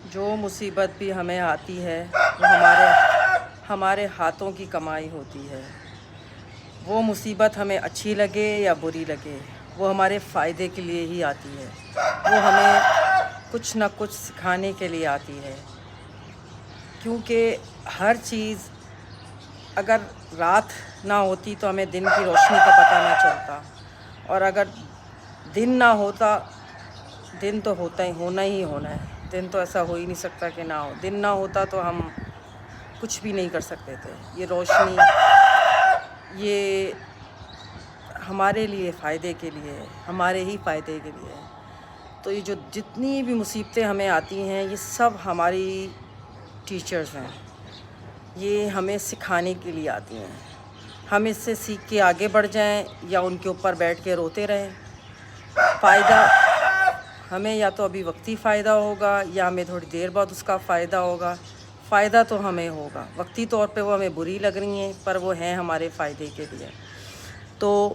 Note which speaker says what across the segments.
Speaker 1: جو مصیبت بھی ہمیں آتی ہے وہ ہمارے ہاتھوں کی کمائی ہوتی ہے. وہ مصیبت ہمیں اچھی لگے یا بری لگے وہ ہمارے فائدے کے لیے ہی آتی ہے. وہ ہمیں کچھ نہ کچھ سکھانے کے لیے آتی ہے. کیونکہ ہر چیز اگر رات نہ ہوتی تو ہمیں دن کی روشنی کا پتہ نہ چلتا، اور اگر دن نہ ہوتا، دن تو ہونا ہی ہے. دن تو ایسا ہو ہی نہیں سکتا کہ نہ ہو. دن نہ ہوتا تو ہم کچھ بھی نہیں کر سکتے تھے. یہ روشنی یہ ہمارے لیے فائدے کے لیے ہے، ہمارے ہی فائدے کے لیے ہے. تو یہ جو جتنی بھی مصیبتیں ہمیں آتی ہیں یہ سب ہماری ٹیچرز ہیں. یہ ہمیں سکھانے کے لیے آتی ہیں. ہم اس سے سیکھ کے آگے بڑھ جائیں یا ان کے اوپر بیٹھ کے روتے رہیں. فائدہ ہمیں یا تو ابھی وقتی فائدہ ہوگا یا ہمیں تھوڑی دیر بعد اس کا فائدہ ہوگا. فائدہ تو ہمیں ہوگا. وقتی طور پہ وہ ہمیں بری لگ رہی ہیں پر وہ ہیں ہمارے فائدے کے لیے. تو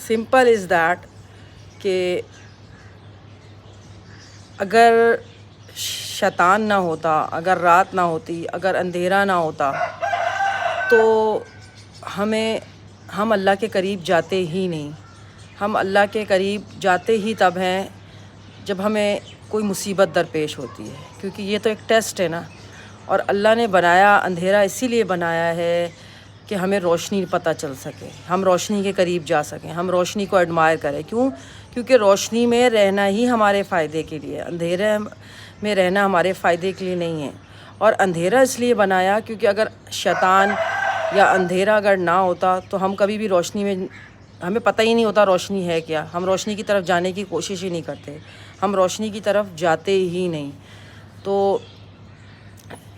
Speaker 1: سمپل از دیٹ کہ اگر شیطان نہ ہوتا، اگر رات نہ ہوتی، اگر اندھیرا نہ ہوتا تو ہم اللہ کے قریب جاتے ہی نہیں. ہم اللہ کے قریب جاتے ہی تب ہیں جب ہمیں کوئی مصیبت درپیش ہوتی ہے. کیونکہ یہ تو ایک ٹیسٹ ہے نا. اور اللہ نے بنایا اندھیرا اسی لیے بنایا ہے کہ ہمیں روشنی پتہ چل سکے، ہم روشنی کے قریب جا سکیں، ہم روشنی کو ایڈمائر کریں. کیونکہ روشنی میں رہنا ہی ہمارے فائدے کے لیے، اندھیرے میں رہنا ہمارے فائدے کے لیے نہیں ہے. اور اندھیرا اس لیے بنایا کیونکہ اگر شیطان یا اندھیرا اگر نہ ہوتا تو ہم کبھی بھی روشنی میں، ہمیں پتہ ہی نہیں ہوتا روشنی ہے کیا. ہم روشنی کی طرف جانے کی کوشش ہی نہیں کرتے، ہم روشنی کی طرف جاتے ہی نہیں. تو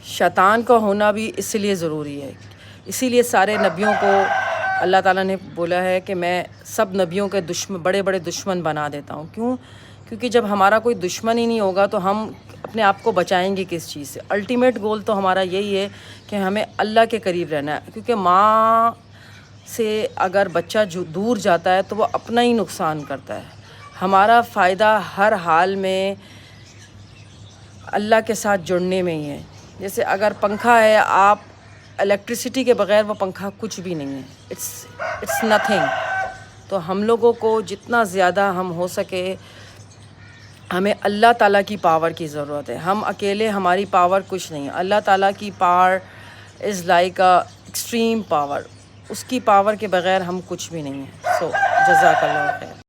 Speaker 1: شیطان کا ہونا بھی اس لیے ضروری ہے. اسی لیے سارے نبیوں کو اللہ تعالیٰ نے بولا ہے کہ میں سب نبیوں کے بڑے بڑے دشمن بنا دیتا ہوں. کیونکہ جب ہمارا کوئی دشمن ہی نہیں ہوگا تو ہم اپنے آپ کو بچائیں گے کس چیز سے. الٹیمیٹ گول تو ہمارا یہی ہے کہ ہمیں اللہ کے قریب رہنا ہے. کیونکہ ماں سے اگر بچہ دور جاتا ہے تو وہ اپنا ہی نقصان کرتا ہے. ہمارا فائدہ ہر حال میں اللہ کے ساتھ جڑنے میں ہی ہے. جیسے اگر پنکھا ہے، آپ الیکٹریسٹی کے بغیر وہ پنکھا کچھ بھی نہیں ہے. It's nothing. تو ہم لوگوں کو جتنا زیادہ ہم ہو سکے ہمیں اللہ تعالیٰ کی پاور کی ضرورت ہے. ہم اکیلے، ہماری پاور کچھ نہیں ہے. اللہ تعالیٰ کی power is like a extreme power. اس کی پاور کے بغیر ہم کچھ بھی نہیں ہیں. سو جزاک اللہ خیر.